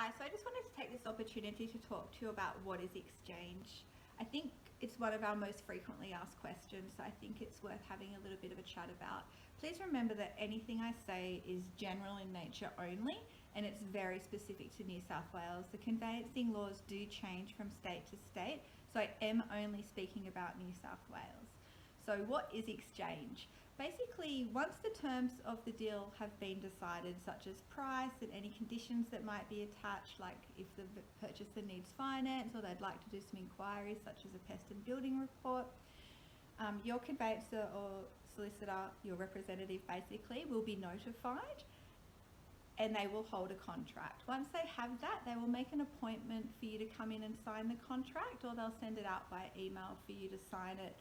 Hi, so I just wanted to take this opportunity to talk to you about what is exchange. I think it's one of our most frequently asked questions, so I think it's worth having a little bit of a chat about. Please remember that anything I say is general in nature only, and it's very specific to New South Wales. The conveyancing laws do change from state to state, so I am only speaking about New South Wales. So what is exchange? Basically, once the terms of the deal have been decided, such as price and any conditions that might be attached, like if the purchaser needs finance or they'd like to do some inquiries, such as a pest and building report, your conveyancer or solicitor, your representative basically, will be notified and they will hold a contract. Once they have that, they will make an appointment for you to come in and sign the contract, or they'll send it out by email for you to sign it.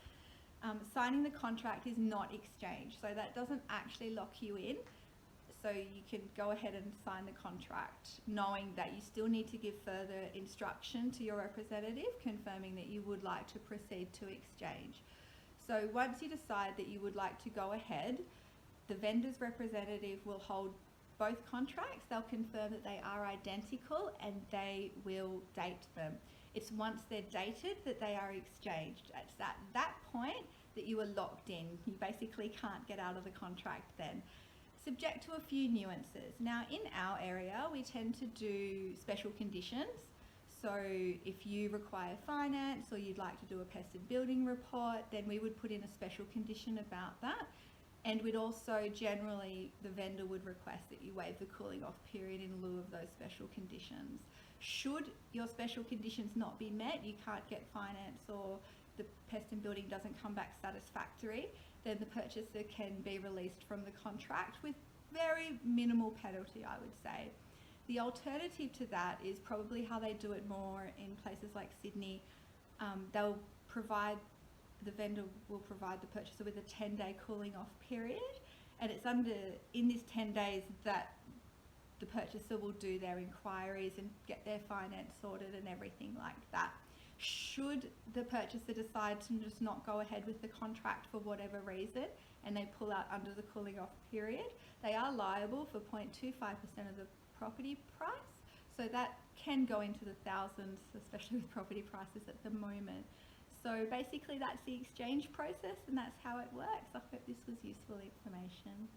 Signing the contract is not exchange, so that doesn't actually lock you in. So you can go ahead and sign the contract knowing that you still need to give further instruction to your representative confirming that you would like to proceed to exchange. So once you decide that you would like to go ahead, the vendor's representative will hold both contracts. They'll confirm that they are identical and they will date them. It's once they're dated that they are exchanged. It's at that point that you are locked in. You basically can't get out of the contract then, subject to a few nuances. Now, in our area, we tend to do special conditions. So if you require finance or you'd like to do a pest and building report, then we would put in a special condition about that. And we'd also generally, the vendor would request that you waive the cooling off period in lieu of those special conditions. Should your special conditions not be met, you can't get finance or the pest and building doesn't come back satisfactory, then the purchaser can be released from the contract with very minimal penalty, I would say. The alternative to that is probably how they do it more in places like Sydney. The vendor will provide the purchaser with a 10-day cooling off period, and it's in this 10 days that the purchaser will do their inquiries and get their finance sorted and everything like that. Should the purchaser decide to just not go ahead with the contract for whatever reason and they pull out under the cooling off period, they are liable for 0.25% of the property price. So that can go into the thousands, especially with property prices at the moment. So basically that's the exchange process and that's how it works. I hope this was useful information.